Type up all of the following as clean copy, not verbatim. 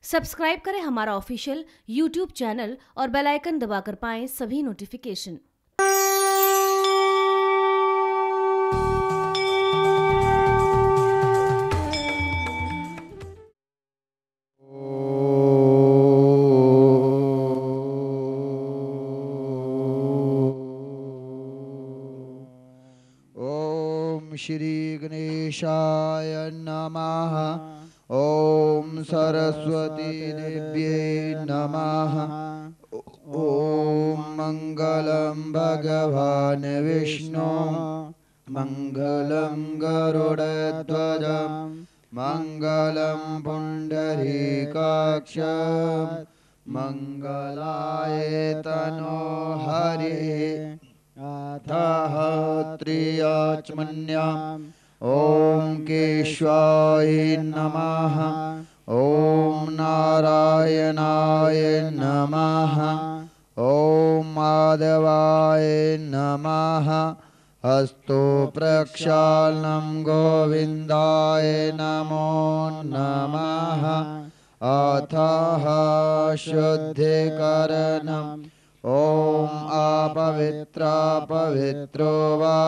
Subscribe करें हमारा official YouTube channel और बेल आइकन दबाकर पाएं सभी नोटिफिकेशन। ओम श्री गणेशाय नमः। ओम सरस्वती देव्यै नमः। ओम मंगलम भगवान विष्णु मंगलम गरुड़ध्वज मंगलम पुंडरीकाक्ष मंगलाय तनो हरि अथः त्रियाचमन्याम् ॐ केशवाय नमः। ॐ नारायणाय नमः। ॐ माधवाय नमः। हस्तो प्रक्षालनं गोविन्दाय नमो नमः। अथः शुद्धिकरणम् ॐ अपवित्रा पवित्रो वा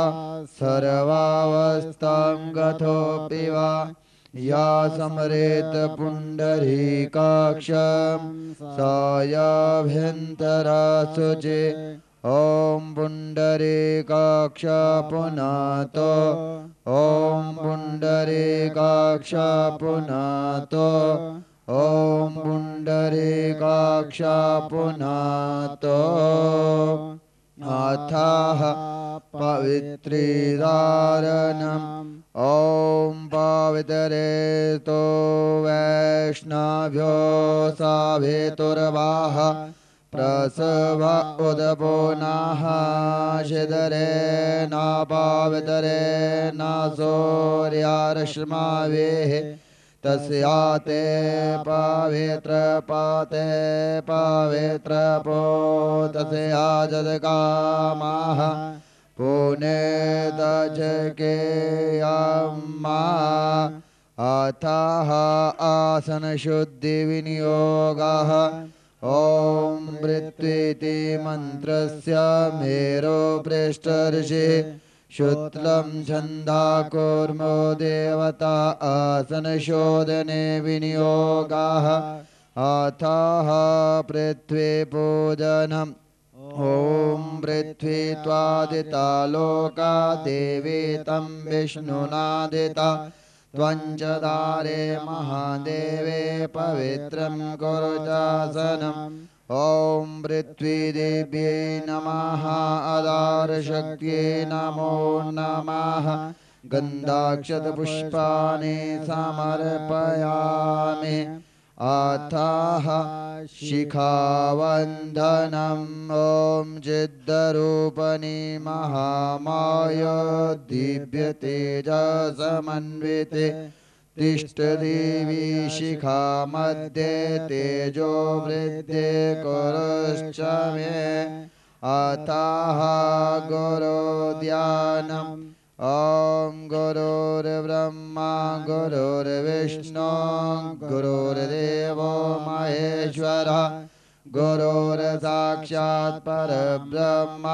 सर्वावस्थां गतोऽपि वा या स्मरेत पुण्डरीकाक्षं सायाभ्यन्तरा शुचि। ॐ पुण्डरीकाक्ष पुनातो ॐ पुण्डरीकाक्ष पुनातो ॐ पुण्डरीकाक्ष पुनातो। अथः पवित्रीदारणम् ॐ पवित्रेतो वैष्णव्यो सावेतुर्वाह प्रसव उदपो नः शिदरे न पवित्रे न सूर्यारश्मावेः तस्याते पवित्र पाते पवित्र पो तस्या जदकामाः पुनेतचके यम्मा। अथः आसनशुद्धिविनियोगः ॐ पृथ्वीति मन्त्रस्य मेरो पृष्ठऋषि शुक्लं छन्दाकूर्मो देवता आसनशोधने विनियोगः। अथः पृथ्वीपूजनम् ॐ पृथ्वी त्वादिता लोका देवी तं विष्णुनादिता त्वञ्चदारे महादेवे पवित्रं कुरु चासनम्। ॐ पृथ्वीदेव्यै नमः। आधारशक्त्यै नमो नमः। गन्धाक्षतपुष्पाणि समर्पयामि। अथः शिखावन्दनम् ॐ चिद्रूपिणी महामाया दिव्यतेजसमन्विते तिष्ठदेवी शिखा मध्ये तेजो वृद्धि कुरुश्च मे। अथः गुरुध्यानम् ॐ गुरुर्ब्रह्मा गुरुर्विष्णु गुरुर्देवो महेश्वरः गुरुर्साक्षात् परब्रह्म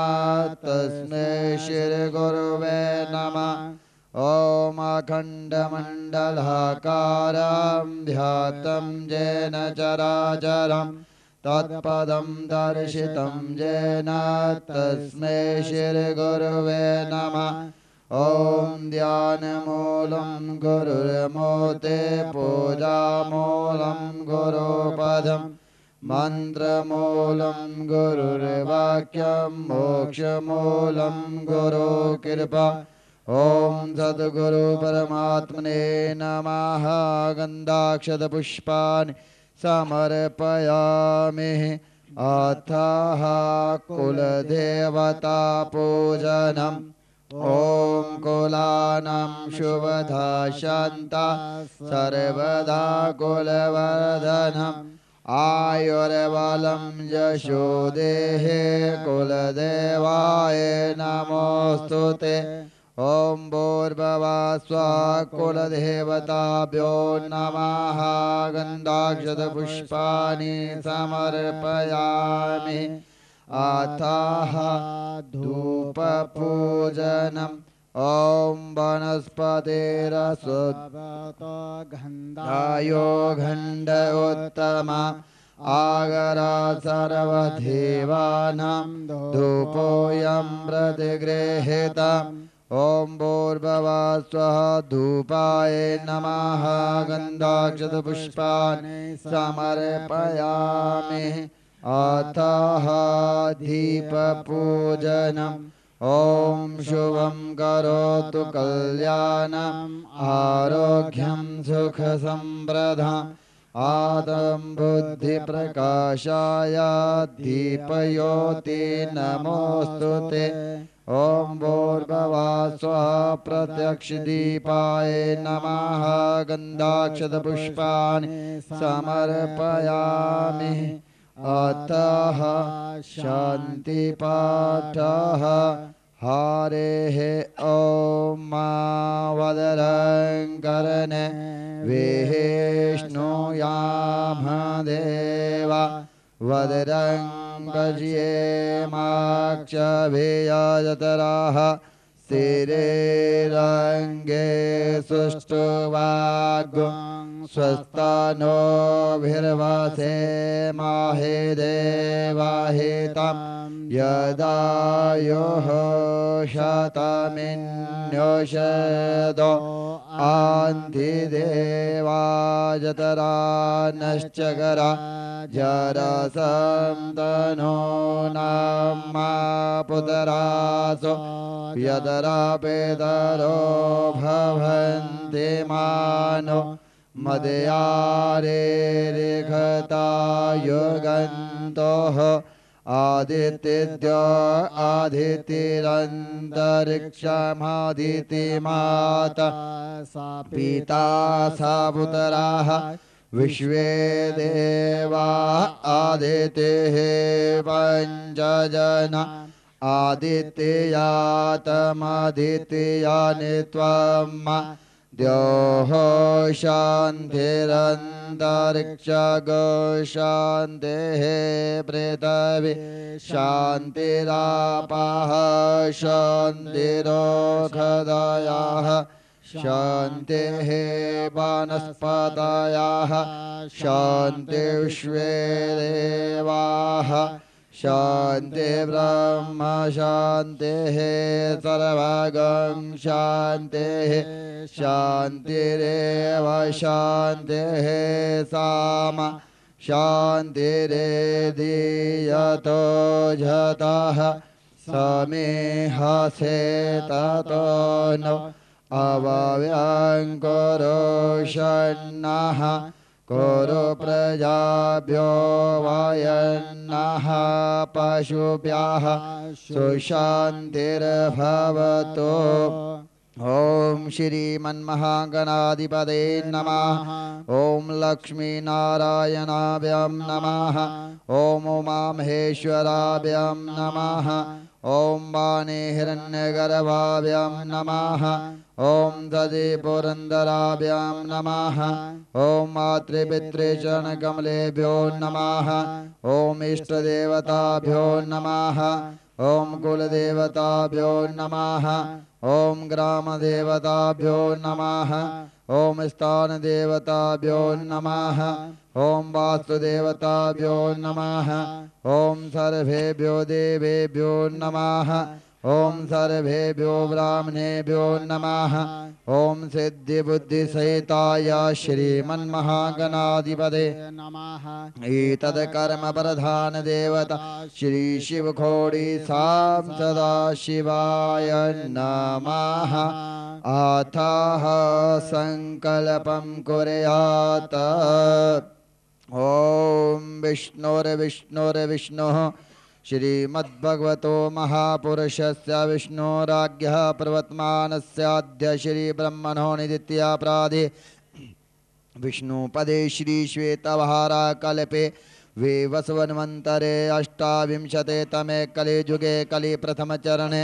तस्मै श्रीगुरुवे नमः। ॐ अखण्डमण्डलाकारं ध्यातं येन चराचरं तत्पदं दर्शितं येन तस्मै श्रीगुरुवे नमः। ॐ ध्यानमूलं गुरुर्मूर्ते पूजामूलं गुरुपदं मन्त्रमूलं गुरुर्वाक्यं मोक्षमूलं गुरुकृपा। ॐ सद्गुरु परमात्मने नमः। गन्धाक्षतपुष्पाणि समर्पयामि। अथः कुलदेवता पूजनम् ॐ कुलानां शुभदा शान्ता सर्वदा कुलवर्धनम् आयुर्बलं यशो देहे कुलदेवाय नमोऽस्तुते। ॐ भूर्भुवः स्वः कुलदेवताभ्यो नमः गन्धाक्षतपुष्पाणि समर्पयामि अतः धूपपूजनम् ॐ वनस्पतिरसुतो गन्ध उत्तम आगरा सर्वदेवानां धूपोऽयं प्रतिगृहीतम् ॐ भूर्भुवः स्वः धूपाय नमः गन्धाक्षतपुष्पाणि समर्पयामि अतः दीपपूजनम् ॐ शुभं करोतु कल्याणम् आरोग्यं सुखसम्प्रदम् आदं बुद्धिप्रकाशाय दीपयोति नमोऽस्तुते ॐ भूर्भुवः स्वः प्रत्यक्षदीपाय नमः गन्धाक्षतपुष्पाणि समर्पयामि अतः शान्तिपाठः हरेः ॐ वदरं कर्णे विष्णुयामदेव वदरं पश्येमाक्षभियजतराः स्थिरैरङ्गे सुष्ठुवाग्गुं स्वस्तानोभिर्वसेमाहि देवाहितं यदायुः शतमिन्योषधो अन्तिदेवाजतरा नश्चकरा जरसन्तनो नामा पुतरासो यतरा पेतरो भवन्ति मानो मदयारेरिघता युगन्तोः आदित्येभ्य आदित्यरन्तरिक्षमादितिमाता पिता सा पुतराः विश्वे देवा आदितेः पञ्चजना आदित्ययातमदित्ययानि त्वम् द्योः शान्तिरन्तरिक्षगो शान्तिः पृथिवी शान्तिरापः शान्तिरोषधयः शान्तिः वनस्पतयः शान्तिर्विश्वे देवाः शान्ति ब्रह्म शान्तिः सर्वगं शान्तिः शान्तिरेव शान्तिः साम शान्तिरेधियतो जतः समेहसे ततो नो अवव्यङ्कुरोषन्नः कुरु प्रजाभ्यो वयन्नः पशुभ्यः सुशान्तिर्भवतु ॐ श्रीमन्महागणाधिपते नमः ॐ लक्ष्मीनारायणाभ्यं नमः ॐ उमामहेश्वराभ्यं नमः ॐ वाणी हिरण्यगर्भाभ्यं नमः ॐ दधि पुरन्दराभ्यां नमः ॐ मातृपितृचरणकमलेभ्यो नमः ॐ इष्टदेवताभ्यो नमः ॐ कुलदेवताभ्यो नमः ॐ ग्रामदेवताभ्यो नमः ॐ स्थानदेवताभ्यो नमः ॐ वास्तुदेवताभ्यो नमः ॐ सर्वेभ्यो देवेभ्यो नमः ॐ सर्वेभ्यो ब्राह्मणेभ्यो नमः ॐ सिद्धिबुद्धिसहिताय श्रीमन्महागणाधिपते नमः एतत् कर्मप्रधानदेवता श्रीशिवखोडी सां सदाशिवाय नमः अथः सङ्कल्पं कुर्यात् ॐ विष्णुर्विष्णुर्विष्णुः श्रीमद्भगवतो महापुरुषस्य विष्णोराज्ञः प्रवर्तमानस्याद्य श्रीब्रह्मणो निदित्यापराधे विष्णुपदे श्रीश्वेतवहारकल्पे विवस्वन्वन्तरे अष्टाविंशतितमे कलियुगे कलिप्रथमचरणे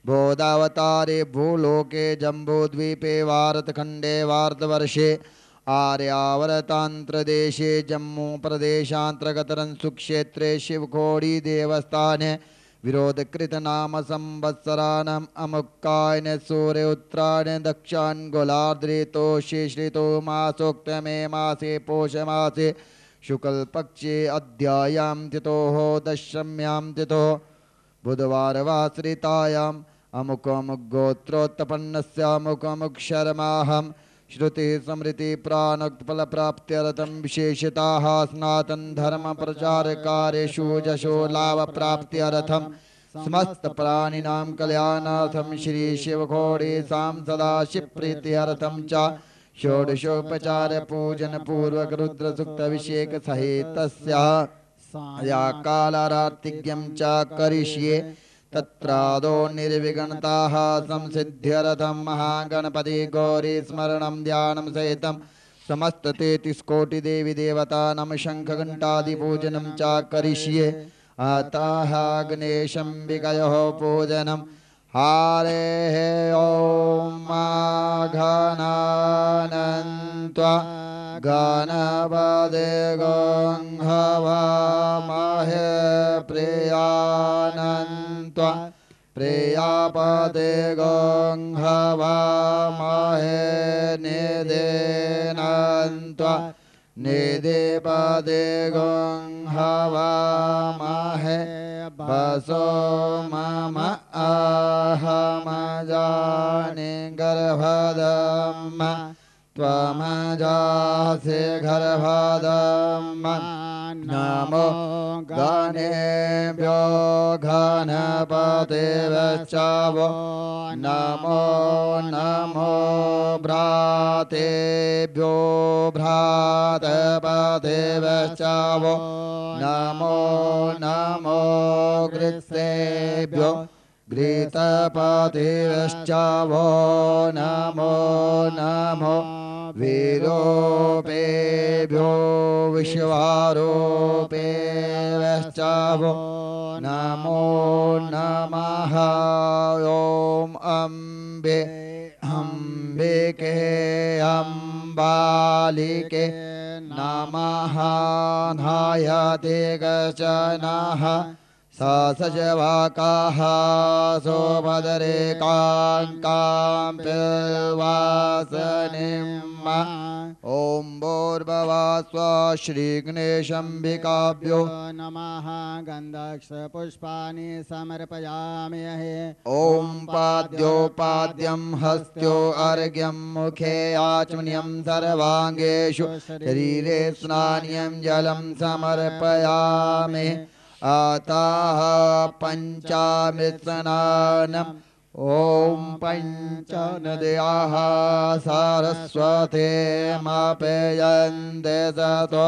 बोधावतारे भूलोके जम्बूद्वीपे भारतखण्डे भारतवर्षे आर्यावर्तान्त्रदेशे जम्मूप्रदेशान्तर्गतरंसुक्षेत्रे शिवखोडीदेवस्थाने विरोधकृतनाम संवत्सराणाम् अमुक्कायन सूर्य उत्तरायण दक्षान्गोलार्द्रितोषे श्रितो मासोक्तमे मासे पोषमासे शुक्लपक्षे अध्यायां तिथोः दशम्यां तिथोः बुधवारवासरितायाम् अमुकमुगोत्रोत्पन्नस्य अमुकमुक्षरमाहं श्रुति स्मृति प्राणोक्तफलप्राप्त्यर्थं विशेषताः सनातन धर्म प्रचारकार्येषु जशो लाभप्राप्त्यर्थं समस्त प्राणिनां कल्याणार्थं श्री शिवखोडी सदाशिवप्रीत्यर्थं च षोडशोपचार पूजन पूर्वक रुद्र सूक्त अभिषेक सहितस्य या कालारार्तिज्ञं च करिष्ये तत्रादो निर्विघ्नताः संसिद्ध्यर्थं महागणपति गौरी स्मरणं ध्यानं सहितं समस्त 33 देवी देवतानां शंखघंटादिपूजनं च करिष्ये अतः गणेशं विकयोः पूजनं हरेः ॐ गणानन्त्वा गणपते गं हवामहे प्रियानन्त्वा प्रियापते गं हवामहे निदेनन्त्वा निधिपते गं हवामहे वसो मम अहमजानि गर्भधम् त्वमजासि गर्भधम् नमो गणेभ्यो गणपतिभ्यो नमो नमो भ्रातेभ्यो भ्रातपतिभ्यो नमो नमो गृत्सेभ्यो घृतपतिभ्यो नमो नमो वीरोपेभ्यो विश्वारोपेभ्यो नमो नमः ॐ अम्बे अम्बिके अम्बालिके नमः नायते गचनः सजवाकाः सोभद्रे काङ्कां पिल्वासनिम् ॐ भूर्भुवः श्रीगणेशाम्बिकाभ्यो नमः गन्धपुष्पाणि समर्पयामि ॐ पाद्योपाद्यं हस्त्यो अर्घ्यं मुखे आचमनीयं सर्वाङ्गेषु शरीरे स्नानीयं जलं समर्पयामि अतः पञ्चामृतस्नानम् ॐ पञ्चनद्याः सरस्वतीमपेयन्ते सतो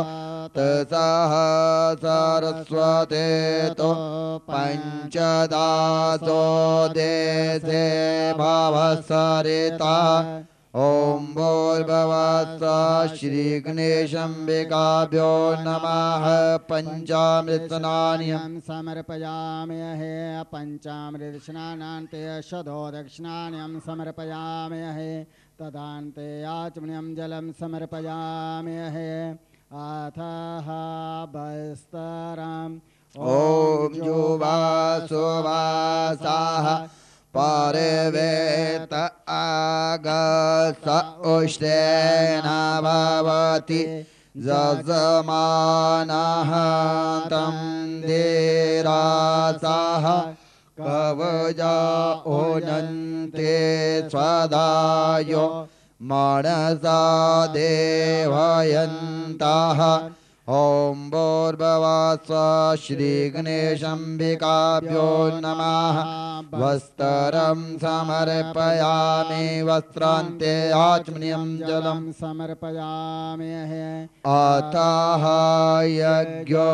ततः सरस्वती तो पञ्चदासो देशे भवसरिता ॐ भूर्भुवः श्रीगणेशाम्बिकाभ्यो नमः पञ्चामृतस्नानं समर्पयामि पञ्चामृतस्नानान्ते शतो दक्षिणान्यं समर्पयामि तदान्ते आचमनीयं जलं समर्पयामि अथः वस्त्रम् ॐ जुवासुवासाः परिवेत आगस उष्णेन भवति जजमानः तं धीरासः कवचा ओनन्ते स्वदायो मनसा देवयन्तः ॐ भूर्भुवः श्रीगणेशाम्बिकाभ्यो नमः वस्त्रं समर्पयामि वस्त्रान्ते आचमनीयं जलं समर्पयामि अतः यज्ञोपवीतम्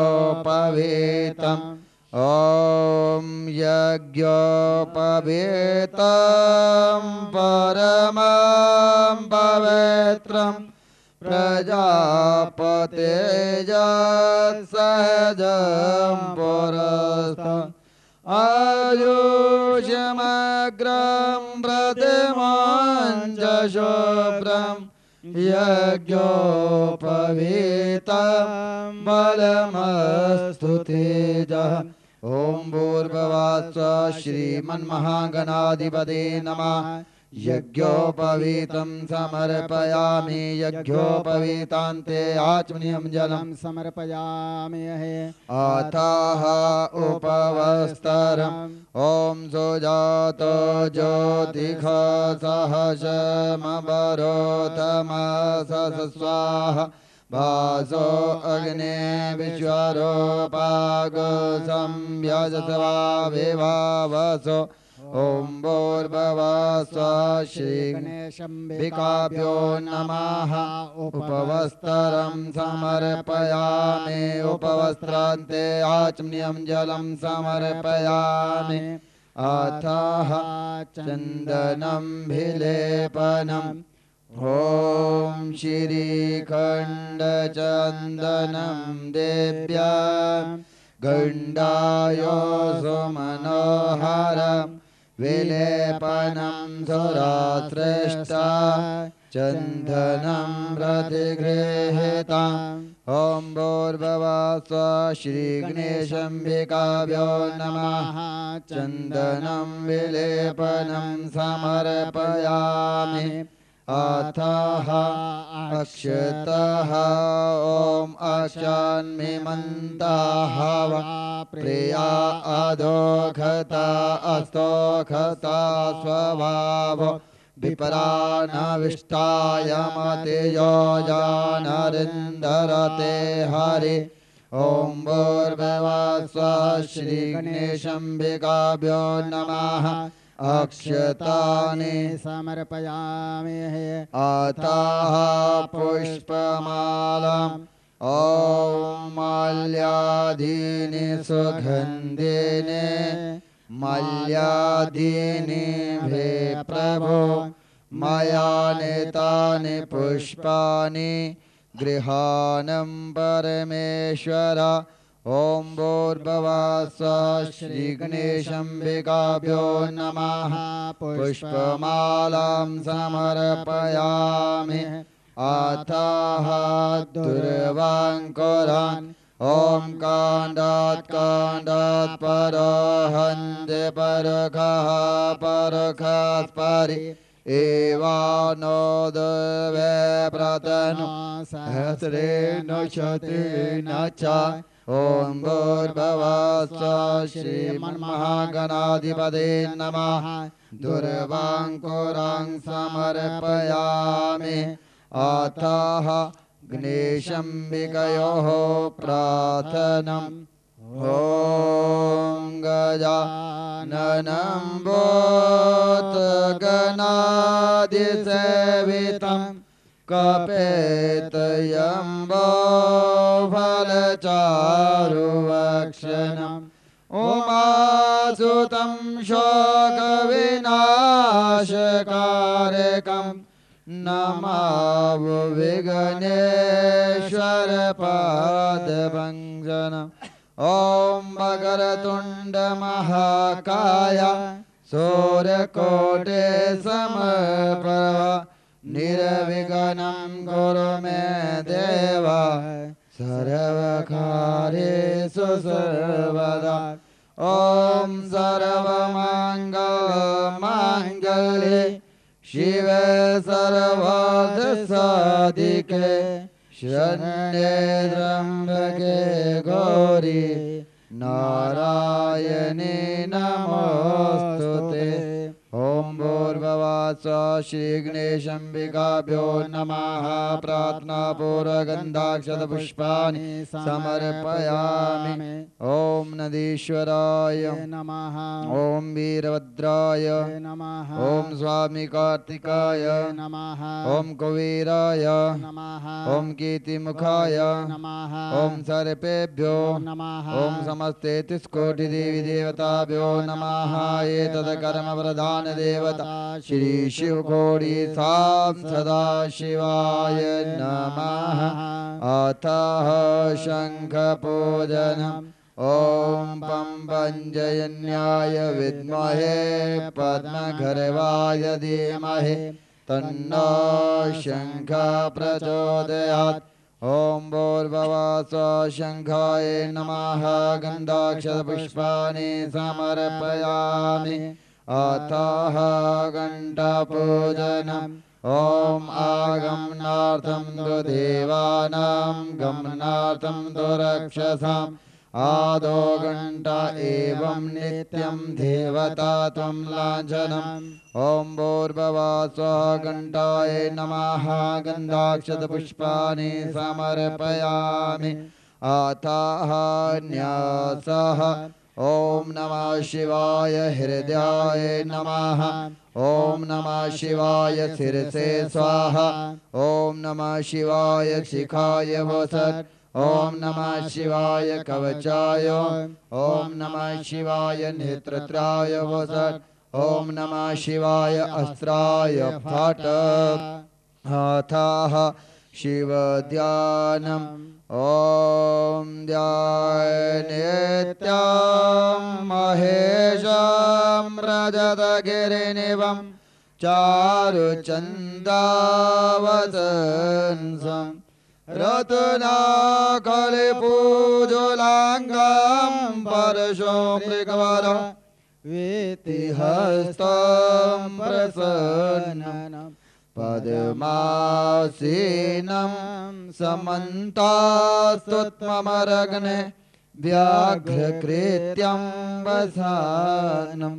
ॐ यज्ञोपवीतं परमं पवित्रम् प्रजापतेजसहजं पुरस्तं आयुष्यमग्निहोत्रं अग्रं प्रतिमां च शुभ्रं यज्ञोपवीतं बलमस्तु तेजः। ॐ भूर्भुवः श्रीमन्महागणाधिपते नमः। यज्ञोपवीतं समर्पयामि यज्ञोपवीतान्ते आचमनीयं जलं समर्पयामि अथः उपवस्त्रम् ॐ सुजातो ज्योतिषसहस्रमवरोतमसः स्वाहा वासो अग्ने विश्वरूपागो संयजस्वा विभावसो ॐ भूर्भुवः श्रीगणेशाम्बिकाभ्यो नमः। उपवस्त्रं समर्पयामि उपवस्त्रान्ते आचमनीयं जलं समर्पयामि अथः चन्दनं विलेपनम् ॐ श्रीखण्डचन्दनं देव्या गण्डाय सुमनोहरम् विलेपनं सुराश्रेष्ठा चन्दनं प्रतिगृहीतम् ॐ भूर्भुवः श्रीगणेशाम्बिकाभ्यो नमः। चन्दनं विलेपनं समर्पयामि अथः अक्षतः ॐ अक्षान्मिमन्ताः प्रिया अधोखता अस्तोखता स्वभाव विपरानविष्टाय मतियो जानरिन्दरते हरि ॐ भूर्भुवः श्रीगणेशाम्बिकाभ्यो नमः। अक्षतानि समर्पयामि अथः पुष्पमालाम् ॐ माल्यादीनि सुगन्धिनि माल्यादीनि भे प्रभो मया नीतानि पुष्पाणि गृहाणं परमेश्वर ॐ भूर्भुवः श्रीगणेशाम्बिकाभ्यो नमः। पुष्पमालां समर्पयामि अथः दुर्वाङ्कुरान् ॐ काण्डात् काण्डात् परहन्ते परखः परखात् परि एवानो देवे प्रतनु सहस्रेण शतेन च ॐ भूर्भुवः श्रीमन्महागणाधिपते नमः। दुर्वाङ्कुरां समर्पयामि अथः गणेशाम्बिकयोः प्रार्थनम् ॐ गजाननं भूतगणाधिसेवितं कपेतयम्बो फलचारुवक्षणम् उमासुतं शोकविनाशकारकम् नमामि विघ्नेश्वर पादभञ्जनम् ॐ वक्रतुण्ड महाकाय सूर्यकोटि समप्रभ निर्विघ्नं कुरु मे देव सर्वकार्येषु सर्वदा ॐ सर्वमङ्गलमाङ्गल्ये शिवे सर्वार्थसाधिके शरण्ये त्र्यम्बके गौरी नारायणी नमोस्तुते। ॐ भूर्भुवः श्रीगणेशाम्बिकाभ्यो नमः। प्रार्थनापूर्वकगन्धाक्षतपुष्पाणि समर्पयामि। ॐ नदीश्वराय नमः। ॐ वीरभद्राय नमः। ॐ स्वामी कार्तिकाय नमः। ॐ कुबेराय नमः। ॐ कीर्तिमुखाय नमः। ॐ सर्पेभ्यो नमः। ॐ समस्ते तिष्कोटिदेवी देवताभ्यो नमः। एतत् कर्म प्रधान देवता श्री शिवकोटि सां सदा शिवाय नमः। अतः शङ्खपूजनम् ॐ पं पञ्चजन्याय विद्महे पद्मगर्भाय धीमहि तन्नो शङ्खः प्रचोदयात्। ॐ भूर्भुवः शङ्खाय नमः गन्धाक्षतपुष्पाणि समर्पयामि अतः घण्टापूजनम्। ॐ आगमनार्थं तु देवानां गमनार्थं तु रक्षसाम् आदो घण्टा एवं नित्यं देवता त्वं लाञ्छनम्। ॐ भूर्भुवः घण्टाय नमः गन्धाक्षतपुष्पाणि समर्पयामि अतः न्यासः। ॐ नमः शिवाय हृदयाय नमः। ॐ नमः शिवाय शिरसे स्वाहा। ॐ नमः शिवाय शिखाय वसत्। ॐ नमः शिवाय कवचाय। ॐ नमः शिवाय नेत्रत्राय वसत्। ॐ नमः शिवाय अस्त्राय फट्। अथः शिवध्यानम्। ॐ ध्यायेत् महेशं रजतगिरिनिभं चारुचन्दावतंसं रत्नाकलिपूजोलाङ्गं परशो मृगवरं वीतिहस्तं प्रसन्नं पद्मासीनं समन्तास्तुत्ममरग्ने व्याघ्रकृत्यं वसानं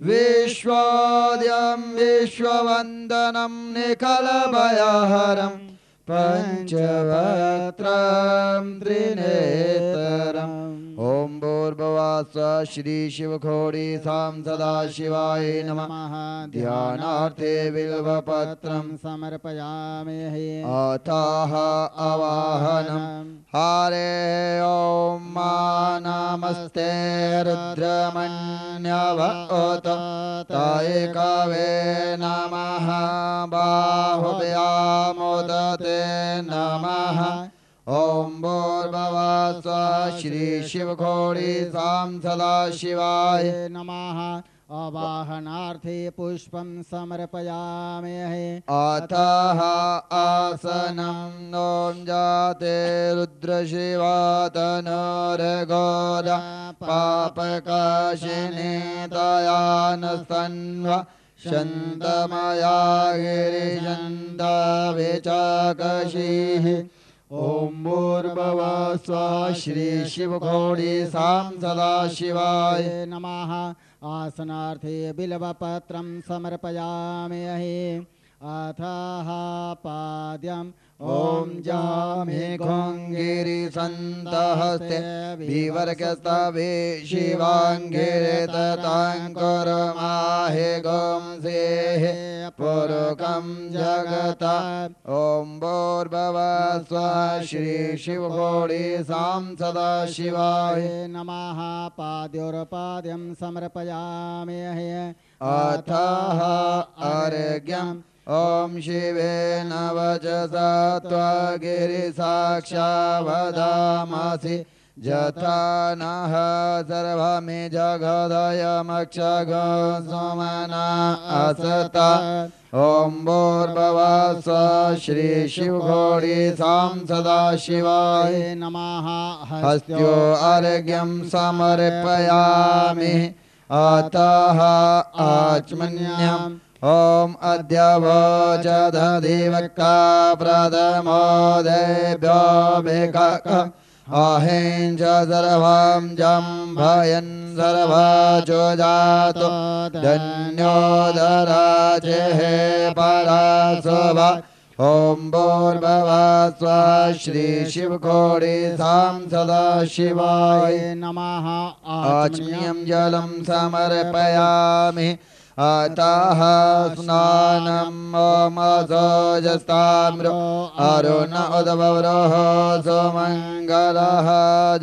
विश्वोदयं विश्ववन्दनं निखलभयहरं पंचवक्त्रं त्रिनेत्रम्। ॐ भूर्भुवः श्री शिवखोडी सां सदाशिवाय नमः। ध्यानार्थे बिल्वपत्रं समर्पयामि अथः आवाहनम्। हरे ॐ मा नमस्ते रुद्रमन्यवत ताय कवे नमः बाहुभ्यामुदते नमः। ॐ भूर्भुवः श्री शिवखोडी सां सदाशिवाय नमः। आवाहनार्थे पुष्पं समर्पयामि अतः आसनं ॐ जाते रुद्रशिवातनोरघोर पापकाशिने दयानस्तन्व शन्तमया गिरिशन्ताविचाकशीः। ॐ भूर्भुवः श्री शिवखोडी सां सदाशिवाय नमः। आसनार्थे बिल्वपत्रं समर्पयामि अथः पाद्यम्। ॐ जामे घोङ्गिरिसन्तहस्ते विवर्गस्तवे शिवाङ्गिरितताङ्कुरमाहे गोंसेः पुरुकं जगता। ॐ भूर्भुवः श्री शिवखोडी सां सदाशिवाय नमः। पाद्योर्पाद्यं समर्पयामि अथः अर्घ्यम्। ॐ शिवेन वचसा त्वगिरिसाक्षावदामसि यथा नः सर्वमि जगदयमक्षगो सोमना असता। ॐ भूर्भुवः श्री शिवखोडी सां सदाशिवाय नमः। हस्त्यो अर्घ्यं समर्पयामि अतः आचमन्यम्। ॐ अद्य वोचदधिवक्ता प्रथमो देभ्यो भिक्ख अहिं च सर्वं जम्भयन् सर्वचो जातो धन्योदराजेः पराशुभ। ॐ भूर्भुवः श्री शिवखोडी सां सदाशिवाय नमः। आचम्यं जलं समर्पयामि अतः स्नानम्। ॐ असोजस्ताम्रो अरुण उद्भवरोः सुमङ्गलः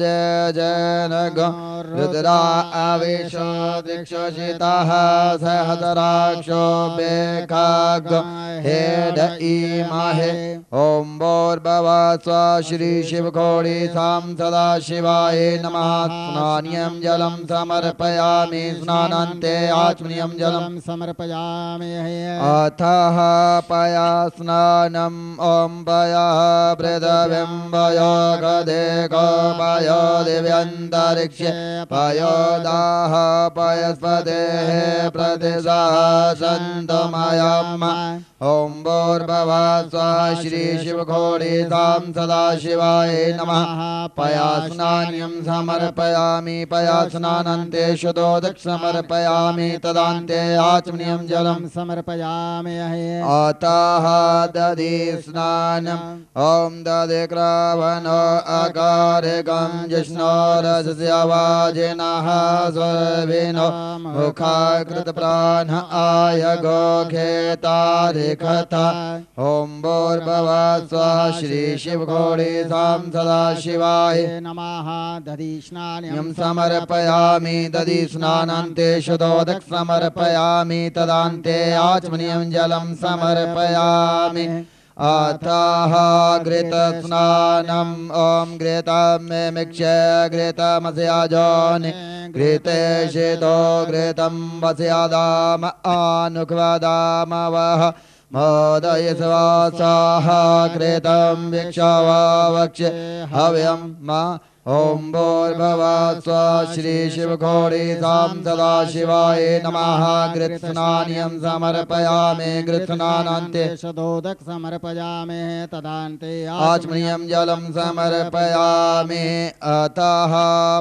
जय जय नगो रुद्रा आवेशो दिक्षोषिताः सहस्राक्षो बेखाग हेड इमाहे ॐ भूर्भुवः स्वः श्री शिवखोडी सां सदा शिवाय नमः स्नानीयं जलं समर्पयामि स्नानान्ते आचमनीयं जलं समर्पयामि अथः पया स्नानम् ॐ पयः पृथिवीं गदेको पयो दिव्यन्तरिक्षे पयो दाः पयस्पतेः प्रतिसहसन्तमयम् ॐ भूर्भुवः स्वः श्री शिवखोडी सां सदा शिवाय नमः पया स्नानीयं समर्पयामि पया स्नानान्ते शुद्धोदक समर्पयामि तदान्ते आचमनीयं जलं समर्पयामि अतः दधि स्नानम् ॐ दधि क्रवणो अकारिकं जिष्णो रजस्यवाजिनः स्वर्भिनो मुखाकृतप्राण आय गोखेतारिकथा ॐ भूर्भुवः स्वः श्री शिवखोडी सां सदा शिवाय नमः दधि स्नानं समर्पयामि दधि स्नानान्ते शुद्धोदक समर्पयामि तदान्ते आचमनीयं जलं समर्पयामि अतः घृतस्नानम् ॐ घृतं मिक्ष्य घृतमस्याजोनि घृते शीतो घृतं वस्यादाम आनुक्वदामवः मोदय स्वासाः घृतं वीक्षवावक्ष्य हव्यं मा ॐ भूर्भुवः स्वः श्री शिवखोडी सां सदा शिवाय नमः घृतस्नानीयं समर्पयामि घृतस्नानान्ते शुद्धोदक समर्पयामि तदान्ते आचमनीयं जलं समर्पयामि अतः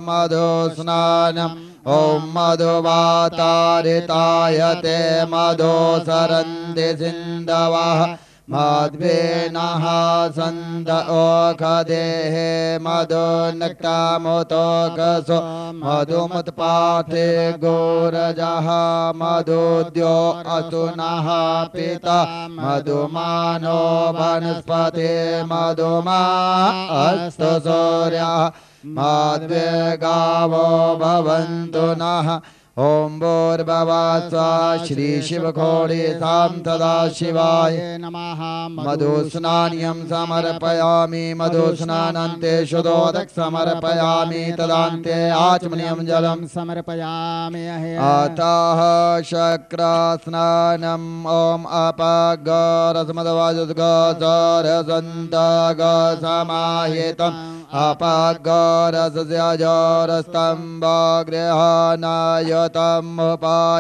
मधुस्नानम् ॐ मधुवातारितायते मधुसरन्ति सिन्धवः मध्वेनः सन्द ओखदेः मधुनक्तामुतोकसो मधुमुत्पाथे गोरजः मधुद्यो असुनः पिता मधुमानो वनस्पते मधुमा अस्तु सूर्यः मध्वे गावो भवन्तु नः ॐ भूर्भुवः स्वः श्री शिवखोडी सां सदा शिवाय नमः मधुस्नानीयं समर्पयामि मधुस्नानान्ते शुद्धोदक समर्पयामि तदान्ते आचमनीयं जलं समर्पयामि अतः शक्रस्नानम् ॐ अपगरसमदवाजुगसरसन्तगसमाहितम्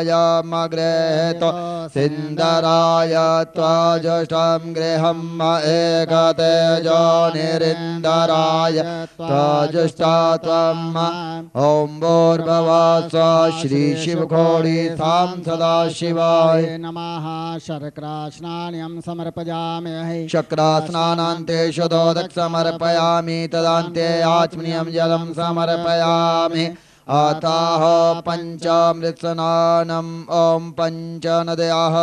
अपगरसस्यजोरस्तम्भगृहानायतमुपायमगृहीतो सिन्दराय त्वजुष्टं गृहम् एकतेजो निरिन्दराय त्वजुष्टा त्वम् ॐ भूर्भुवः स्वः श्री शिवखोडी सां सदा शिवाय नमः शर्करास्नानं समर्पयामि शक्रस्नानान्ते शुद्धोदक समर्पयामि तदान्ते आचमनीयं जलं समर्पयामि अतः पञ्चामृतस्नानम् ॐ पञ्चनद्याः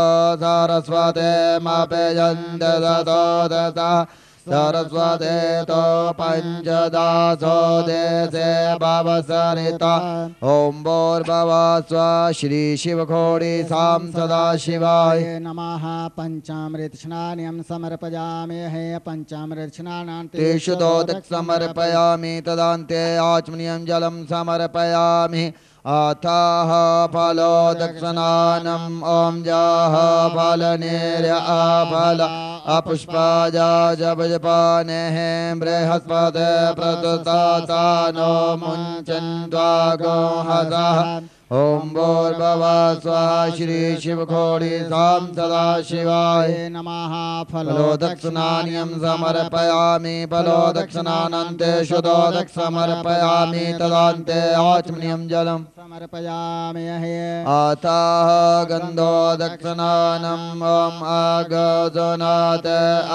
सरस्वतीमपेयन्ते दशोदशः सरस्वते तो पञ्चदासो देशे भवसरिता ॐ भूर्भुवः स्वः श्री शिवखोडी सां सदा शिवाय नमः पंचामृत स्नानं समर्पयामि पंचामृत स्नानान्ते तेषु दोदक समर्पयामि तदान्ते आचमनीयं जलं समर्पयामि अतः फलोदक्षनानम् ॐ जाः फलनेर्य अफल अपुष्पाजा जपजपानेः बृहस्पते प्रतुतानो मुञ्चन्द्वागो हसः ॐ भूर्भुवः स्वः श्री शिवखोडी सां सदा शिवाय नमः फलोदक्षनान्यं समर्पयामि फलोदक्षनानन्ते शुद्धोदक समर्पयामि तदान्ते आचमनीयं जलं समर्पयामि अतः गन्धोदक्षनानम् ॐ आगजनाथ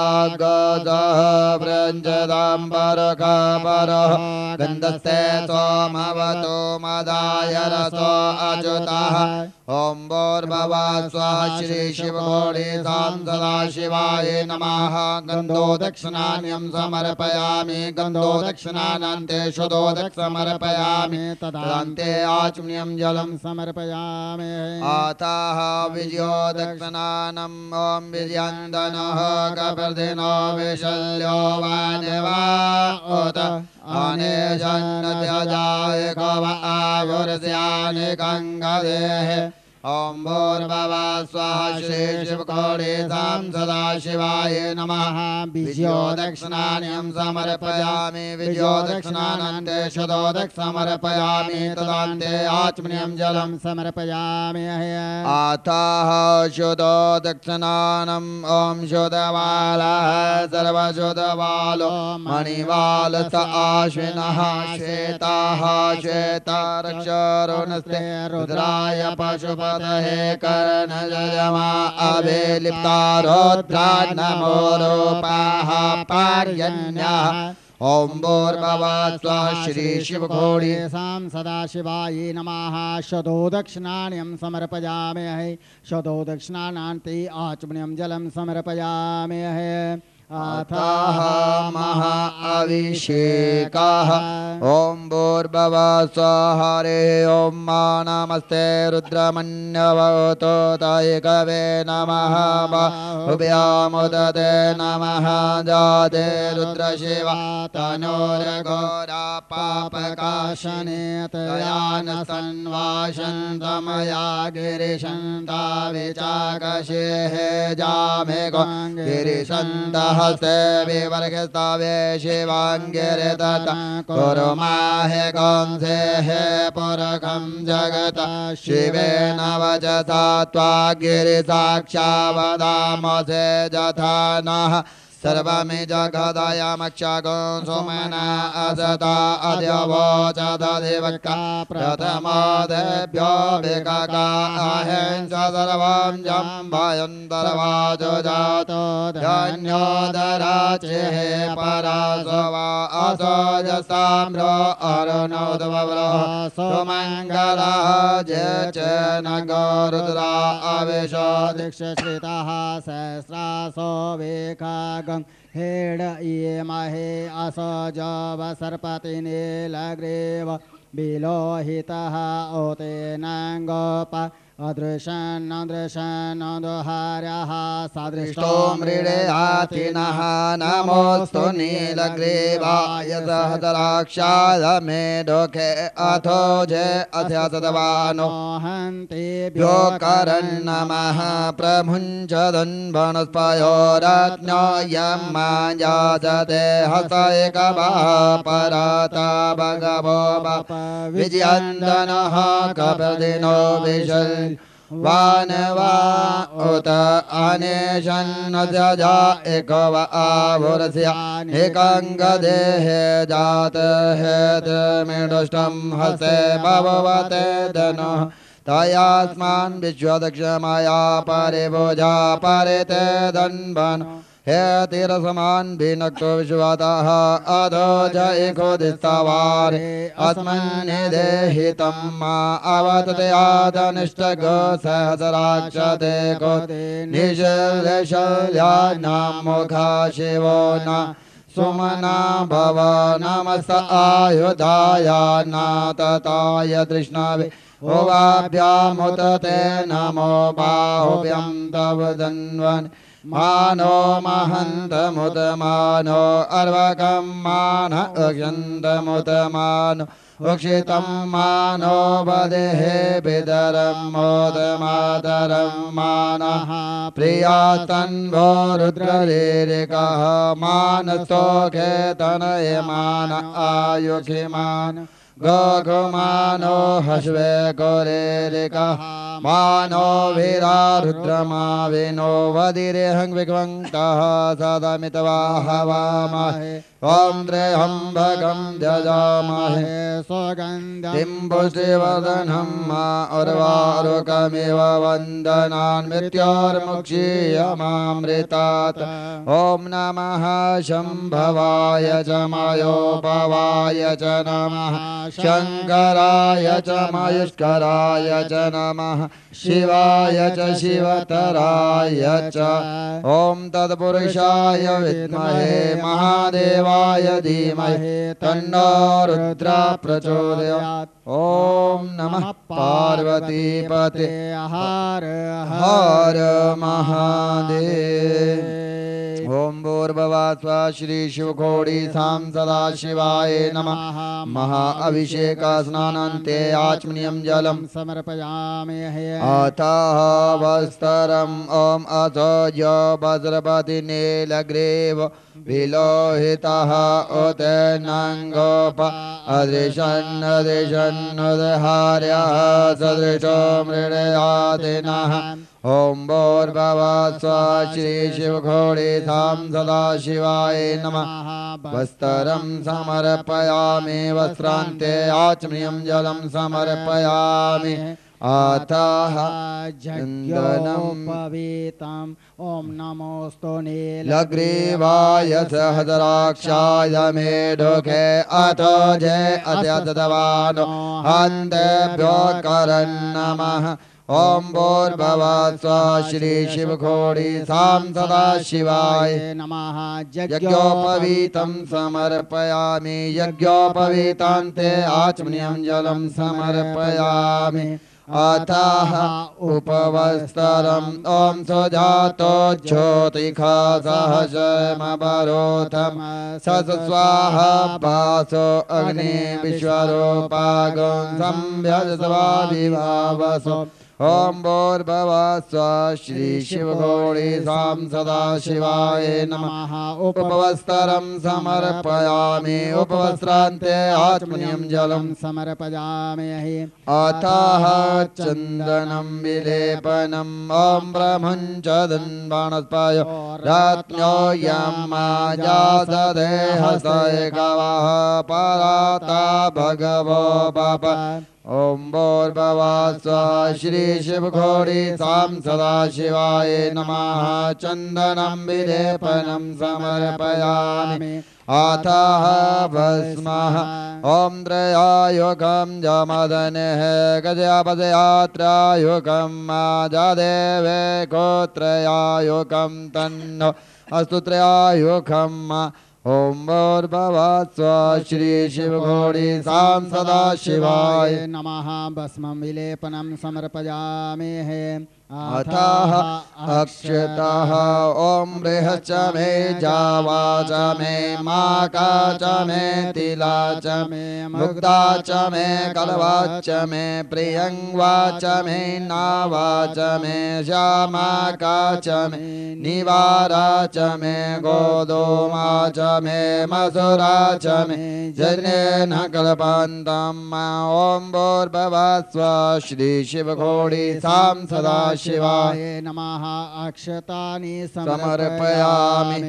आगजः व्रञ्जदाम्बरकपरः गन्धस्ते त्वमवतो मदाय रसो अजुतः ॐ भूर्भुवः स्वः श्री शिवकोटि सदाशिवाय नमः गन्धो दक्षिणान्यं समर्पयामि गन्धो दक्षिणानान्ते शुद्धोदक समर्पयामि तदान्ते आचमनीयं जलं समर्पयामि अतः विजयो दक्षिणानम् ॐ विजयन्दनः कपर्दिनो विशल्यो वानिवा उत अनेजन्नत्यजाय कव आयुर्स्यानि गङ्गदेः ॐ भूर्भुवः स्वः श्री शिवकोटि सदाशिवाय नमः विजयो दक्षिणान्यं समर्पयामि विजयो दक्षिणानन्ते शुद्धोदक समर्पयामि तदान्ते आचमनीयं जलं समर्पयामि अतः शुद्धो दक्षिणानम् ॐ शुद्धवालः सर्वशुद्धवालो मणिवालस आश्विनः श्वेताः श्वेतारक्षरुणस्ते रुद्राय पशुपतये कर्णजयमा अभिलिप्ता रुद्रा नमो रूपाः पार्यन्याः ॐ भूर्भुवः स्वः श्री शिवकोटि सदाशिवाय नमः शतो दक्षिणान्यं समर्पयामि शतो दक्षिणानान्ते आचमनीयं जलं समर्पयामि अतः महाअभिषेकः ॐ भूर्भुवः स्वः हरिः ॐ मा नमस्ते रुद्रमन्यवतो तैकवे नमः बाहुभ्यामुदते नमः जाते रुद्रशिवा तनोर्घोरा पापकाशने तयान सन्वासन्तमया गिरिशन्ता विचाकशेः जामे गिरिशन्तः हस्ते विवर्गस्तावे शिवाङ्गिरिदत्त कुरुमाहे कंसेः पुरखं जगत शिवेन वचसा त्वा गिरिसाक्षावदामसे जथा नः सर्वमि जगदयमक्षगो सुमना असता अद्यवोचदधिवक्ता प्रथमोदेभ्यो विकका अहिंस सर्वं जम्भयन्तर्वाचो जातो धन्योदराचिः परासवा असोजसाम्रो अरुणोद्वव्रो सुमङ्गलः जेचेनगो रुद्रा अविशो दीक्षश्रितः सहस्रासो वेखा हेड ये महे असजव सर्पति नीलग्रीव विलोहितः ओतेन गोप अदृशन् अदृशन् दुहार्यः सदृष्टो मृडे हाथिनः नमोऽस्तु नीलग्रीवाय सहस्राक्षाय मे डोखे अथो जे अथसदवानो हन्तेभ्यो करन्नमः प्रभुञ्चदन् वनस्पयो रत्नो यं माञ्जाजते हस्तैकवः परता भगवो विजयन्दनः कपर्दिनो विशल् वानवा उत अनेशन्नजा एकव आभुरस्य एकङ्गदेः जातहेत मेडुष्टं हस्ते भवते धनुः तयास्मान् विश्वदक्षमया परिभुजा परिते धन्वन् हे तीरसमान् भिनक्तो विश्वतः अधो च एकोदिस्तवारे अस्मन्निदेहितं मा अवतते आदनिष्टगो सहस्राक्षते कोदे निशल्यशल्यानां मुखा शिवो न सुमना भव नमस्त आयुधाय नातताय तृष्णावे ओवाभ्यामुतते नमो बाहुभ्यं तव धन्वन् मानो महन्तमुतमानो अर्वकं मान अक्षन्तमुतमानो उक्षितं मानो वदेः पितरं मोदमातरं मानः प्रियास्तन्वो रुद्रलीरिकः मानस्तोखे तनयमान आयुषिमान गोघुमानो हश्वे गोरेरिकः मानो वीरा रुद्रमाविनो वदिरेहं विक्वङ्क्तः सदमित्वा हवामहे ॐ त्र्यम्बकं जजामहे तिम्बुष्टिवर्धनं मा उर्वारुकमिव वन्दनान् मृत्योर्मुक्षीयमामृतात् ॐ नमः शम्भवाय च मयोपवाय च नमः शङ्कराय च मयुष्कराय च नमः शिवाय च शिवतराय च ॐ तत्पुरुषाय विद्महे महादेवाय धीमहि तन्नो रुद्रः प्रचोदयात् ॐ नमः पार्वतीपते हर हर महादेव ॐ भूर्भुवः स्वः श्री शिवखोडी सां सदाशिवाय नमः महा अभिषेक स्नानान्ते आचमनीयं जलं समर्पयामि अतः वस्त्रम् ॐ अथ य वज्रपति नीलग्रीव विलोहितः उतेनाङ्गोप अदृशन्नदृशन्नुदहार्यः सदृशो मृडयातिनः ॐ भूर्भुवः स्वः श्री शिवखोडी सां सदाशिवाय नमः वस्त्रं समर्पयामि वस्त्रान्ते आचमनीयं जलं समर्पयामि अतः चन्दनोपवीतम् ॐ नमोऽस्तु नीलग्रीवाय सहस्राक्षाय मेढुके अथो जय अत्यतवानो हन्तेभ्यो करन्नमः ॐ भूर्भुवः स्वः श्री शिवखोडी सां सदाशिवाय नमः यज्ञोपवीतं समर्पयामि यज्ञोपवीतान्ते आचमनीयं जलं समर्पयामि अतः उपवस्त्रम् ॐ सुजातो ज्योतिखसहस्रमवरोधम् स्वाहा पासो अग्नि विश्वरूपागं संभ्यजस्वाभिभावसो ॐ भूर्भुवः स्वः श्री शिवखोडी सां सदाशिवाय नमः उपवस्त्रं समर्पयामि उपवस्त्रान्ते आचमनीयं जलं समर्पयामि अतः चन्दनं विलेपनम् ॐ ब्रह्मञ्चदन्बाणस्पयो रत्नो यमाजासदेहसैकवः पराता भगवो पप ॐ भूर्भुवः स्वः श्री शिवखोडी सां सदाशिवाय नमः चन्दनं विलेपनं समर्पयामि अतः भस्मः ॐ त्रयायुगं जमदनेः गजपदयात्रायुगं माजादेवे गोत्रयायुगं तन्नो अस्तु त्रयायुगं ॐ भूर्भुवः स्वः श्री शिवखोडी सां सदाशिवाय नमः भस्मं विलेपनं समर्पयामि अतः अक्षतः ॐ बृहच्च मे जावा च मे माका च मे तिला च मे मुक्ता च मे कलवा च मे प्रियङ्वा च मे नावा च मे श्यामाका च मे निवारा च मे गोदोमा च मे मसुरा च मे जनेन कल्पान्तं ॐ भूर्भुवः स्वः श्री शिवखोडी सां सदाशिवाय नमः अक्षतानि समर्पयामि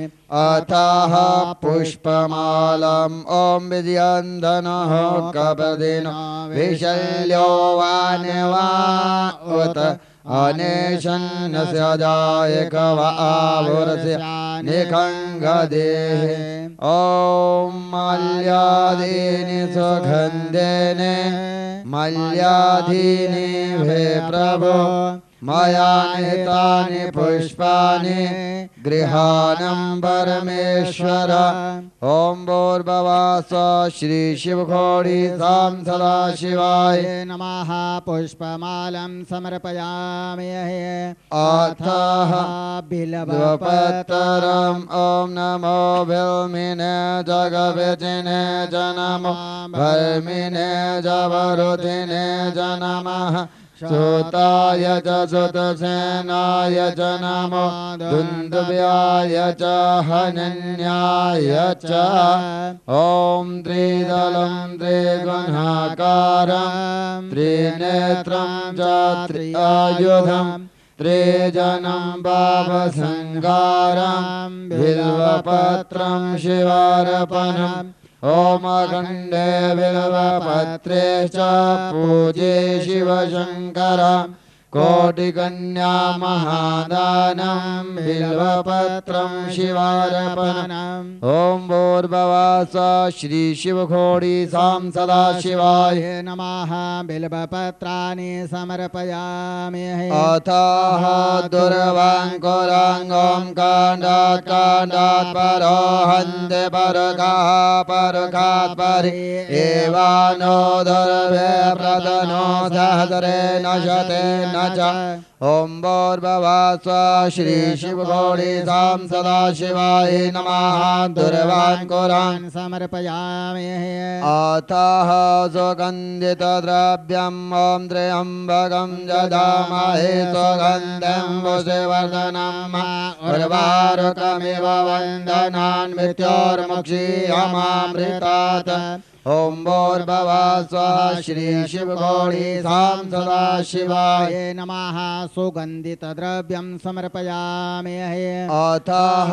अतः पुष्पमालम् ॐ विद्यन्धनः कपदिनो विशल्यो वान्यवा उत अनेशन्नस्य जायकवावुरस्य निखङ्गदेः ॐ मल्यादीनि सुगन्धेने मल्यादीनि भे प्रभो मया नीतानि पुष्पाणि गृहाणं परमेश्वर ॐ भूर्भुवः स्वः श्री शिवखोडी सां सदाशिवाय नमः पुष्पमालं समर्पयामि अथः बिल्वपत्रम् ॐ नमो बिल्मिने जगविजिने च नमो भर्मिने जवरुधिने च नमः श्रुताय च श्रुतसेनाय च नमो दुन्दुभ्याय च हनन्याय च ॐ त्रिदलं त्रिगुणाकारं त्रिनेत्रं च त्रिआयुधं त्रिजनं पापसंहारं बिल्वपत्रं शिवार्पणम् ॐ अखण्डे बिल्वपत्रे च पूजे शिवशङ्कर कोटिकन्या महादानं बिल्वपत्रं शिवार्पणम् ॐ भूर्भुवः श्रीशिवघोडी सां सदाशिवाय नमः बिल्वपत्राणि समर्पयामि अथः दुर्वाङ्कुराङ्गं काण्डात् काण्डात् परो हन्ते परकाः परकात् परि एवानो दुर्वे प्रदनो सहस्रे नशते न च ॐ भूर्भुवः श्रीशिवघोडी सां सदाशिवाय नमः दुर्वाङ्कुरान् समर्पयामि अतः सुगन्धितद्रव्यम् ॐ त्र्यम्बकं दधामहे सुगन्धं पुष्टिवर्धनम् उर्वारुकमिव वन्दनान् मृत्योर्मुक्षीयमामृतात् ॐ भूर्भुवः श्रीशिवघोडी सां सदाशिवाय नमः सुगन्धितद्रव्यं समर्पयामि अथः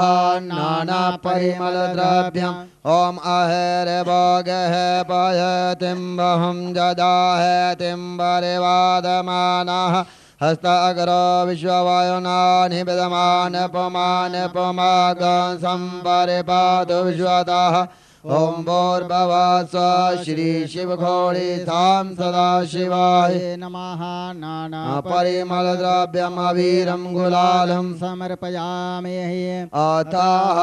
नानापरिमलद्रव्यम् ॐ अहेर्भोगः पयतिम्बहं ददाहतिं परिवादमानः हस्ताग्रो विश्ववायुनानि विदमान पुमान पुमागं सम्परिपातु विश्वतः ॐ भूर्भुवः श्रीशिवघोडी सां सदाशिवाय नमः परिमलद्रव्यमवीरं गुलालं समर्पयामि अथः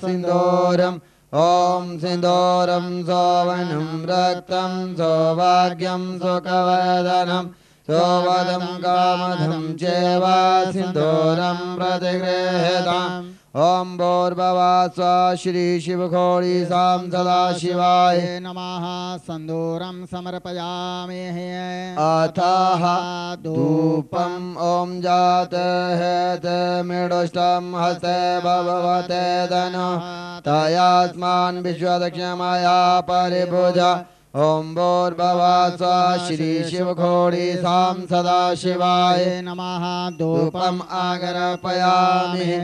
सिन्दूरम् ॐ सिन्दूरं सौवनं रक्तं सौभाग्यं सुखवर्धनं सौवदं कामधं चैव सिन्दूरं प्रतिगृह्यताम् ॐ भूर्भुवः श्रीशिवघोडी सां सदाशिवाय नमः सिन्दूरं समर्पयामि अथः धूपम् ॐ जातहेतमिडुष्टं हस्ते भगवते धनु तयास्मान् विश्वदक्षमया परिभुजा ॐ भूर्भुवः श्रीशिवघोडी सां सदाशिवाय नमः धूपम् आगर्पयामि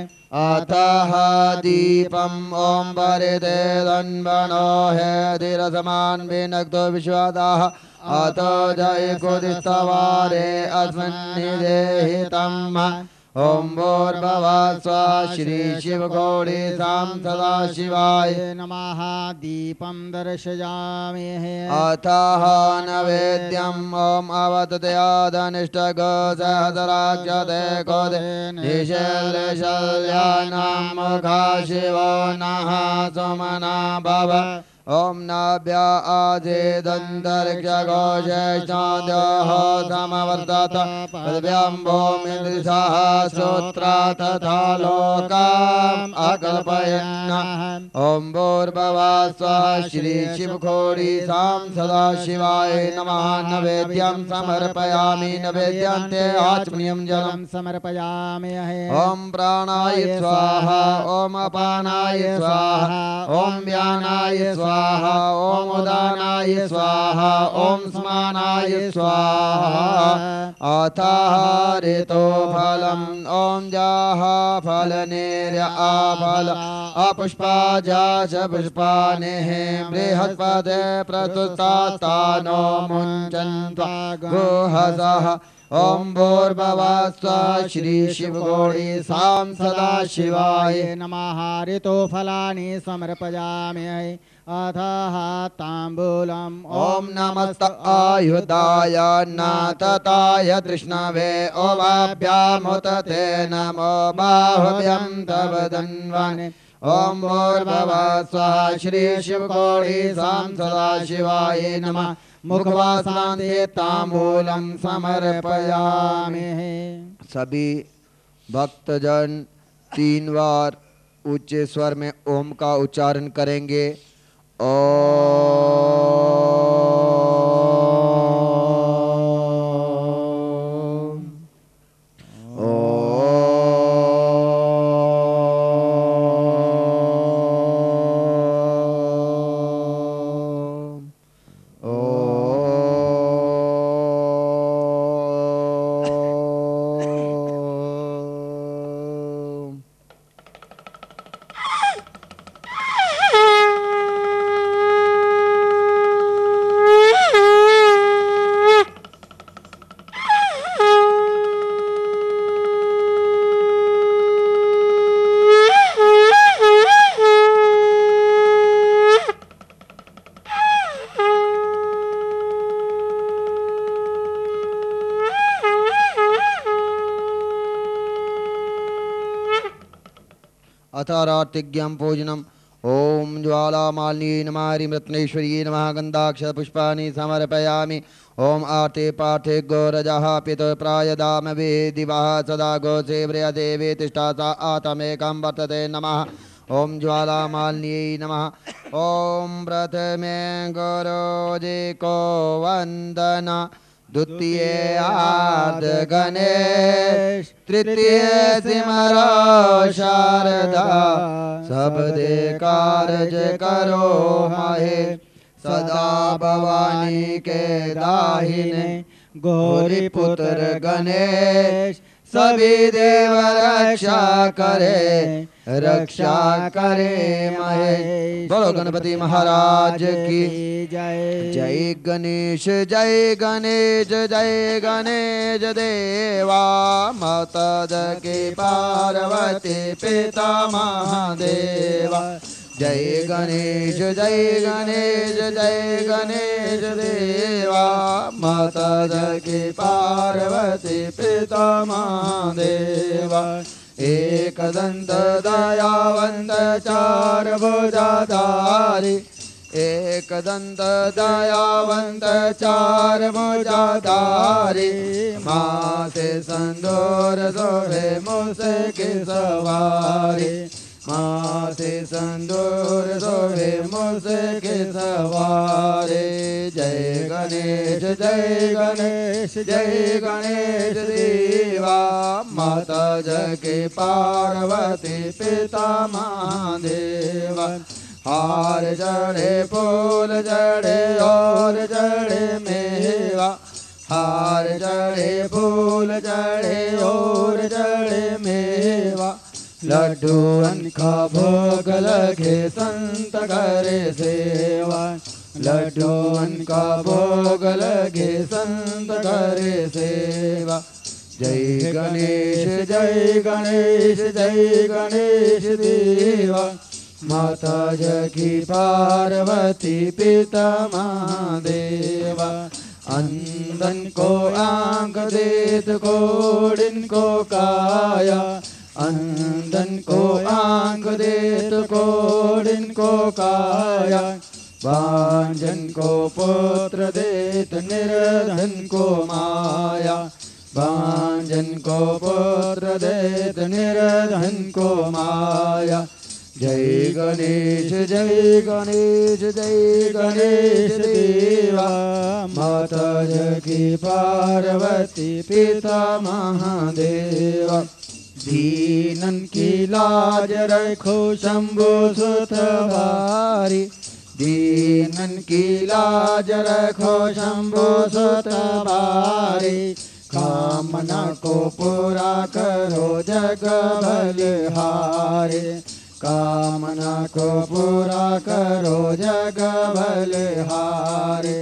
अतः दीपम् ॐ परिते धन्वनो हेतिरसमान् विनक्तो विश्वतः अतो जयकुदिस्तवारे अस्मन्निदेहितम् ॐ भूर्भुवः श्रीशिवघोडी सां सदाशिवाय नमः दीपं दर्शयामि अथः नैवेद्यम् ॐ अवततयादनिष्टगो सहस्राक्षते कोदे निशल्यशल्यानां मुखा शिवो नः सुमना भव ॐ नाभ्या आधेदन्तरिक्षघोषेष्ठाद्योः समवर्तत पदव्यां भूमिदृशः श्रोत्रा तथा लोकाम् अकल्पयन् ॐ भूर्भुवः श्रीशिवघोडी सां सदाशिवाय नमः नैवेद्यं समर्पयामि नैवेद्यन्ते आचमनीयं जलम् समर्पयामि ॐ प्राणाय स्वाहा ॐ अपानाय स्वाहा ॐ व्यानाय स्वाहा ॐ उदानाय स्वाहा ॐ स्मरणाय स्वाहा अथः ऋतो फलम् ॐ जाः फलनेर्य आफल अपुष्पा च पुष्पानेः बृहस्पते प्रतुस्तानो मुञ्चन्त्वा गुहसः ॐ भूर्भुवः श्रीशिवघोडी सां सदाशिवाय नमः ऋतुफलानि समर्पयामि अथः ताम्बूलम् ॐ नमस्त आयुधाय नातताय कृष्णवे ओवाभ्यामुत ते नमो बाहुभ्यं तव धन्वने ॐ भूर्भुवः श्रीशिवघोडी सां सदाशिवाय नमः मुखवासान्ते ताम्बूलं समर्पयामि। सभी भक्तजन 3 बार ऊंचे स्वर में ओम का उच्चारण करेंगे। अथ आरार्तिज्ञं पूजनम् ओम ज्वालामालिनी नमः हरिमृत्नेश्वर्यै नमः गन्धाक्षरपुष्पाणि समर्पयामि। ओम आर्ते पार्थे गोरजः पितुः प्रायदाम वेदिवः सदा गोसेव्रिय देवी तिष्ठा सा आतमेकं वर्तते नमः। ओम ज्वालामालिन्यै नमः। ओम प्रथमे गुरुजी को वंदना, द्वितीये आर्ध गणेश, तृतीय सिमरो शारदा, सब दे कारज करो महे, सदा भवानी के दाहिने गौरी पुत्र गणेश, सभी देव रक्षा करे महेश। बोलो गणपति महाराज की जय। जय गणेश जय गणेश जय गणेश देवा, माता जकी पार्वती पिता महादेवा। जय गणेश जय गणेश जय गणेश देवा, माता जकी पार्वती पिता महादेवा। एक दंत दयावंत चार भुजाधारी, एक दंत दयावंत चार भुजाधारी, माँ से संदूर सोहे मुझसे की सवारी, माँ से संदूर सोहे मुझसे की सवारी। जय गणेश जय गणेश जय गणेश देवा, माता जकी पार्वती पिता महादेवा। हार जड़े फूल जड़े और जड़े मेवा, हार जड़े फूल जड़े और जड़े मेवा। लड्डूअन का भोग लगे संत करे सेवा, लड्डूअन का भोग लगे संत करे सेवा। जय गणेश जय गणेश जय गणेश देवा, माता जकी पार्वती पिता महादेवा। अंधन को आंख देत कोड़िन को काया, अंधन को आंख देत कोड़िन को काया। बांझन को पुत्र देत निर्धन को माया, बांझन को पुत्र देत निर्धन को माया। जय गणेश जय गणेश जय गणेश देवा, माता जकी पार्वती पिता महादेवा। दीनन की लाज रखो शंभु सुत भारी, दीनन की लाज रखो शंभु सुत भारी। कामना को पूरा करो जग बलिहारी, कामना को पूरा करो जग बलिहारी।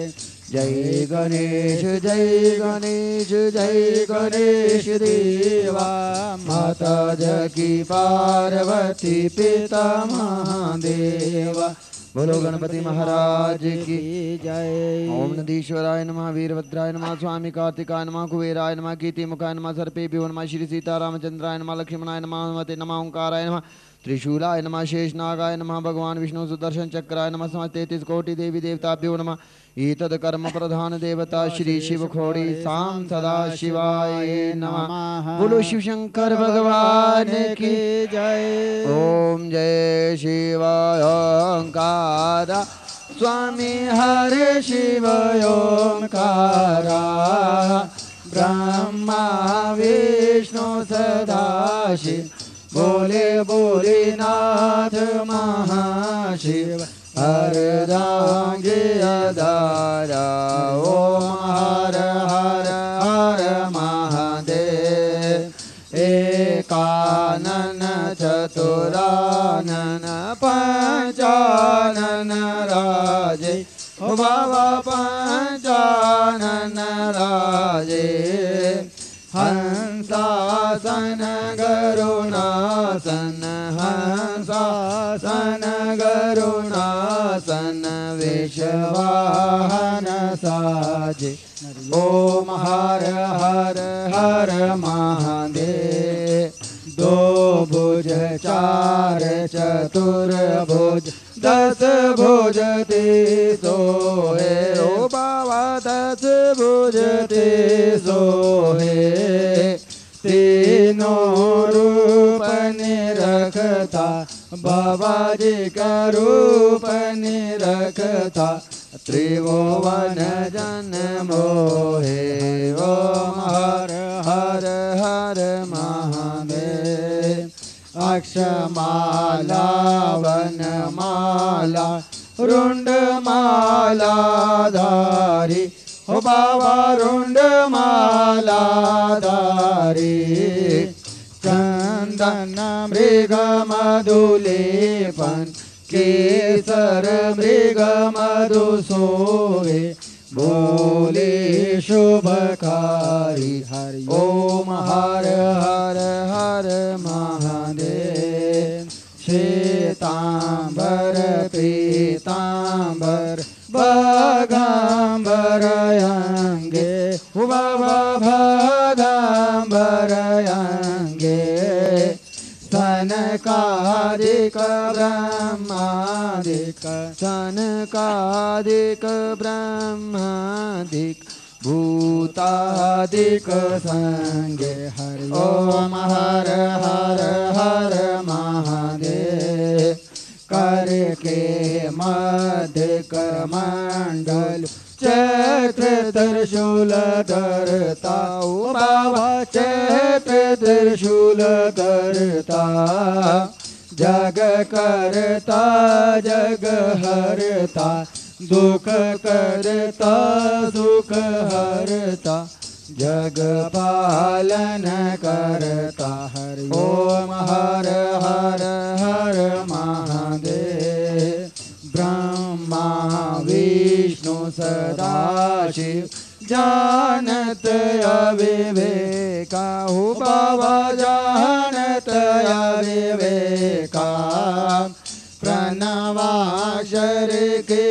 जय गणेश जय गणेश जय गणेश देवा, माता जकी पार्वती पिता महादेवा। बोलो गणपति महाराज की जय। ओम नदीश्वराय नमः, वीरभद्राय नमः, स्वामी कार्तिकाय नमः, कुबेराय नमः, कीर्तिमुखाय नमः, सर्पेभ्यो नमः, श्री सीतारामचंद्राय नमः, लक्ष्मणाय नमः, हनुमते नमः, ओंकाराय नमः, त्रिशूलाय नमः, शेषनागाय नमः, भगवान विष्णु सुदर्शन चक्राय नमः, समस्त 33 कोटि देवी देवताभ्यो नमः। ईतद कर्म प्रधान देवता श्री शिव खोड़ी साम सदा शिवाय नमः। बोलो शिव शंकर भगवान की जय। ओम जय शिवाय ओंकारा, स्वामी हरे शिव ओंकारा। ब्रह्मा विष्णु सदाशिव, बोले बोले नाथ महाशिव। अर्धांगी अदारा, ओम हर हर हर महादेव। एकानन चतुरानन पंचानन राजे, ओ बाबा पंचानन राजे। हंसासन गरुणासन, हंसासन गरुणासन, विश्वाहन साजे। ओम हर हर हर महादेव। दो भुज चार चतुर्भुज दस भुजते सोहे ओ बाबा दस भुजते सोहे तीनों रूप निरखता बाबा जी का रूप निरखता त्रिभुवन जन मोहे ओम हर हर हर महादेव अक्षमाला वनमाला रुंडमाला धारी हो बाबा रुंडमाला धारी चंदन मृग मधुलेपन केसर मृग मधु सोवे बोले शुभकारी हरि ओम हर हर हर महादेव श्वेतांबर पीतांबर भगांबर अंगे बाबा भगांबर अंगे सनकादिक ब्रह्मादिक सनकादिक ब्रह्मादिक भूतादिक संगे हरि ओम हर हर हर महादेव करके मध्य कमंडल चैत्र त्रिशूल धरता ओ बाबा चैत्र त्रिशूल धरता जग करता जग हरता दुख करता सुख हरता जग पालन करता हरि ओम हर हर हर महादेव ब्रह्मा विष्णु सदाशिव जानत अविवेका हो बाबा जानत अविवेका प्रणवाक्षर के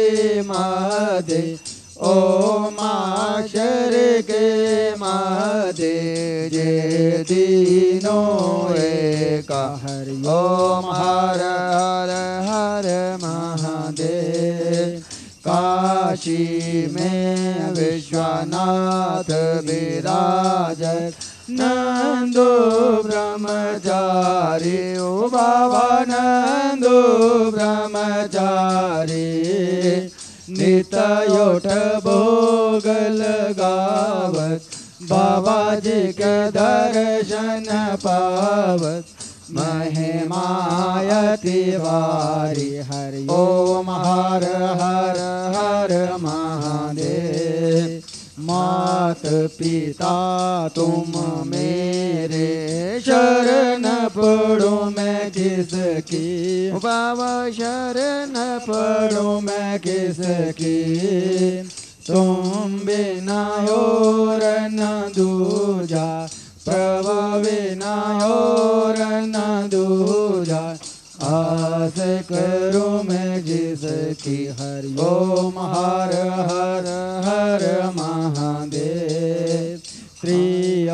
मध्य ओमाक्षर के मध्य जे तीनों एका हरि ओम हर हर हर महादेव काशी में विश्वनाथ विराजत नंदो ब्रह्मचारी ओ बाबा नंदो ब्रह्मचारी नित्योठ भोग लगावत बाबा जी के दर्शन पावत महिमायति वारी हरि ओम हर हर हर महादेव मात पिता तुम मेरे शरण पड़ो मैं किसकी बाबा शरण पड़ो मैं किसकी तुम बिना और न दूजा प्रभु बिना और न दूजा आस करो मैं जिसकी हरि ओम हर हर हर महादेव श्री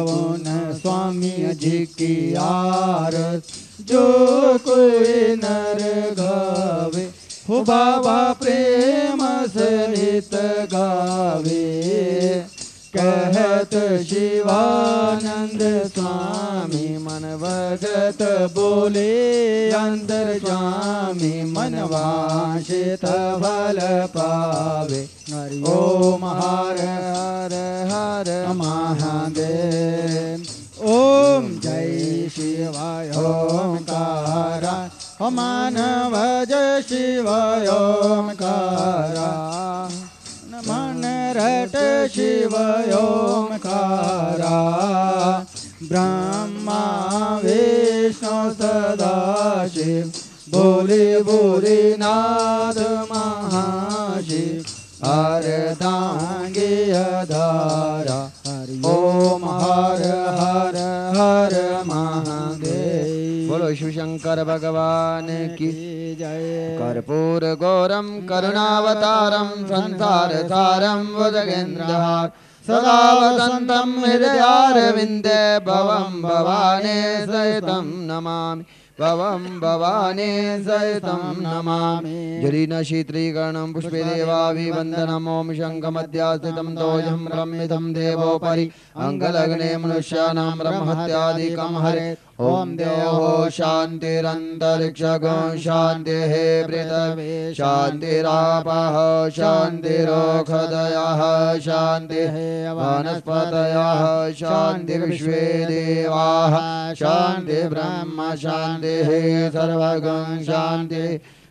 अवन स्वामी जी की आरत जो कोई नर गावे हो बाबा प्रेम सहित गावे कहत शिवानंद स्वामी मन भगत बोले अंतर स्वामी मन वांछित फल पावे हरि ओम हर हर हर महादेव ओम जय शिवाय ओंकारा मानव जय शिवाय ओंकारा मन रट शिव ओंकारा ब्रह्मा विष्णु सदाशिव बोले बोले नाद महाशिव अर्धांगी अधारा हरि ओम हर हर हर महादेव। बोलो शिव शंकर भगवान की जय। कर्पूर गौरम करुणावतारम संसार सारम भुजगेन्द्रहार सदा वसंतम हृदयारविंदे भवम भवानी सहितं नमामि। भवं भवानी सहितं नमामि जरीन शीतलीकरणं पुष्पे देवाभिवन्दनम् ॐ शङ्खमध्यास्थितं तोयं ब्रह्मिदं देवोपरि अङ्गलग्ने मनुष्याणां ब्रह्महत्यादिकं हरेत् ओम देवो शांतिरंतरिक्षगो शांतिः पृथिवी शांतिरापः शांतिरोषधयः शांतिः वनस्पतयः शांतिर्विश्वे देवाः शांति ब्रह्म शांतिः सर्वगं शांति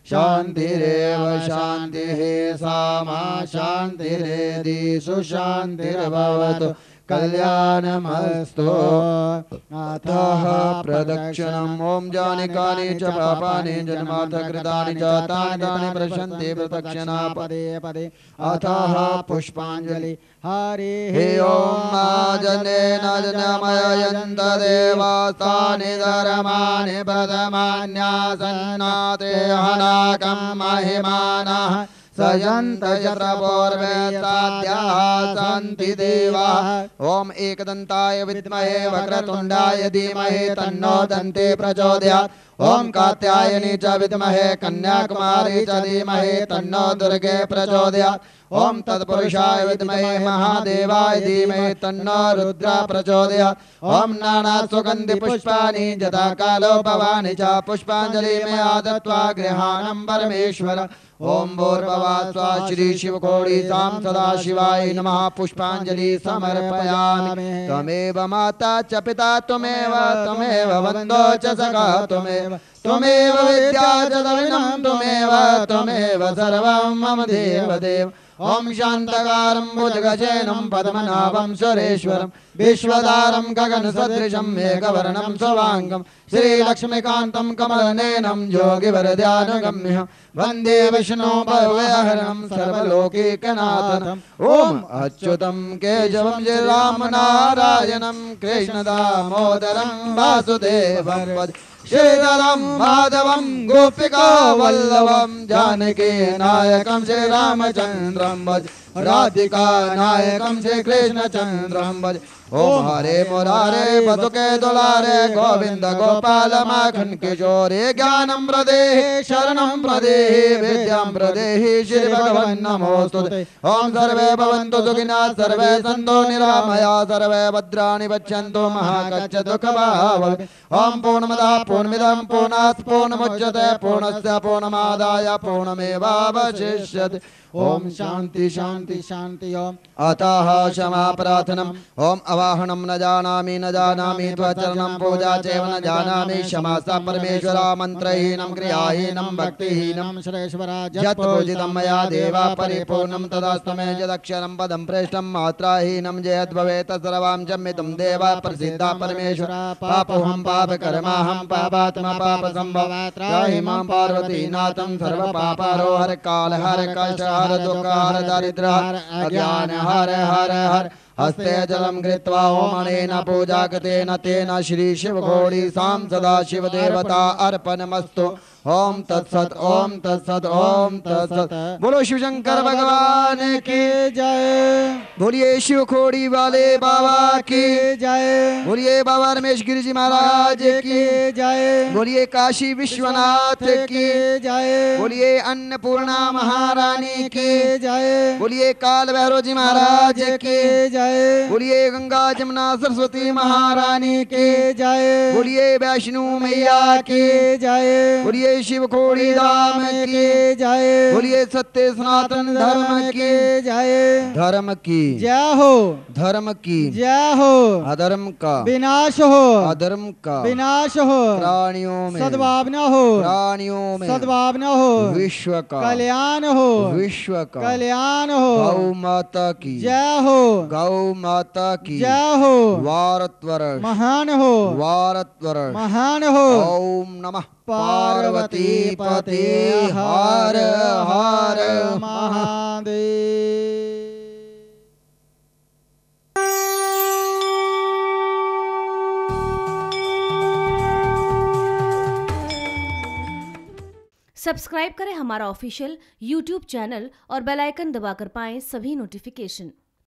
शांतिरेव शांतिः सामा शांतिरेधि सुशांतिर्भवतु कल्याणमस्तु अतः प्रदक्षिणम् ॐ जानिकानि च पापानि जन्मार्थ कृतानि च तानि प्रशन्ति प्रदक्षिणा पदे पदे अतः पुष्पाञ्जलि हरिः ॐ आजनेन जनमयन्त देवास्तानि धर्माणि प्रथमान्यासन्नाते हनाकं महिमानः सयन्त यत्र पूर्वे साध्याः सन्ति देवाः ॐ एकदन्ताय विद्महे वक्रतुण्डाय धीमहि तन्नो दन्ती प्रचोदयात् ॐ कात्यायनी च विद्महे कन्याकुमारी च धीमहि तन्नो दुर्गे प्रचोदयात् ॐ तत्पुरुषाय विद्महे महादेवाय धीमहि तन्नो रुद्र प्रचोदयात् ॐ नाना सुगन्धि पुष्पाणि यथा कालो भवानि च पुष्पाञ्जलिं आदत्वा गृहाणं परमेश्वर ओम भूर्भुवः स्वः श्री शिवकोटि सां सदा शिवाय नमः पुष्पांजलि समर्पयामि त्वमेव माता च पिता त्वमेव बन्धो च सखा त्वमेव विद्या च दविनं त्वमेव सर्वं मम देवदेव ओम शांतकारं भुजगशयनं पद्मनाभं सुरेश्वरं विश्वधारं गगनसदृशं मेघवर्णं शुभांगं श्रीलक्ष्मीकान्तं कमलनयनं योगिवरध्यानगम्यं वन्दे विष्णु भवहरणं सर्वलोकैकनाथम् ओम अच्युतं केशवं श्रीराम नारायणं कृष्णदामोदरं वासुदेवं भजे श्रीधरं माधवं गोपिका वल्लभं जानकी नायकं श्रीरामचन्द्रं भज राधिका नायकं श्रीकृष्णचन्द्रं भज ओम हरे मुरारे पदुके दुलारे गोविंद गोपाल माखन किशोरे ज्ञानं प्रदेहि शरणं प्रदेहि विद्यां प्रदेहि श्री भगवन् नमोस्तुते ओम सर्वे भवन्तु सुखिनः सर्वे सन्तु निरामया सर्वे भद्राणि पश्यन्तु महाकच्च दुःखभावः ओम पूर्णमदः पूर्णमिदं पूर्णात् पूर्णमुच्यते पूर्णस्य पूर्णमादाय पूर्णमेवावशिष्यते ओम शांति शांति शांति ओम अतः क्षमा प्रार्थनम् ओम अवाहनं न जानामि त्वचरणं पूजा चैव न जानामि क्षमा सा परमेश्वर मंत्रहीनं क्रियाहीनं भक्तिहीनं श्रेष्ठराज यत्पूजितं मया देवा परिपूर्णं तदास्तु मे यदक्षरं पदं प्रेष्ठं मात्राहीनं यद्भवेत् सर्वां जम्मितं देवा प्रसिद्धा परमेश्वर पापोऽहं पापकर्माहं पापात्मा पापसम्भवात् त्राहि मां पार्वतीनाथं सर्वपापहरो हर काल हर कष्ट हर दुःख हर दारिद्र्य हर अज्ञान हर हर हर हस्ते जलं कृत्वा ओमनेन पूजा कृतेन तेन श्री शिवकोटि सां सदा शिव देवता अर्पणमस्तु ओम तत्सत ओम तत्सत ओम तत्सत। बोलो शिव शंकर भगवान की जय। बोलिए शिवखोड़ी वाले बाबा की जय। बोलिए बाबा रमेश गिरी जी महाराज की जय। बोलिए काशी विश्वनाथ की जय। बोलिए अन्नपूर्णा महारानी की जय। बोलिए काल भैरव जी महाराज की जय। बोलिए गंगा जमुना सरस्वती महारानी की जय। बोलिए वैष्णो मैया की जय। बोलिए शिवखोड़ी धाम की जय। बोलिए सत्य सनातन धर्म की जय। धर्म की जय हो। धर्म की जय हो। अधर्म का विनाश हो। अधर्म का विनाश हो। प्राणियों में सद्भावना हो। प्राणियों में सद्भावना हो। विश्व का कल्याण हो। विश्व का कल्याण हो। गौ माता की जय हो। गौ माता की जय हो। भारतवर्ष महान हो। भारतवर्ष महान हो। ओम नमः पार्वती पते हर हर महादेव। सब्सक्राइब करें हमारा ऑफिशियल YouTube चैनल और बेल आइकन दबाकर पाएं सभी नोटिफिकेशन।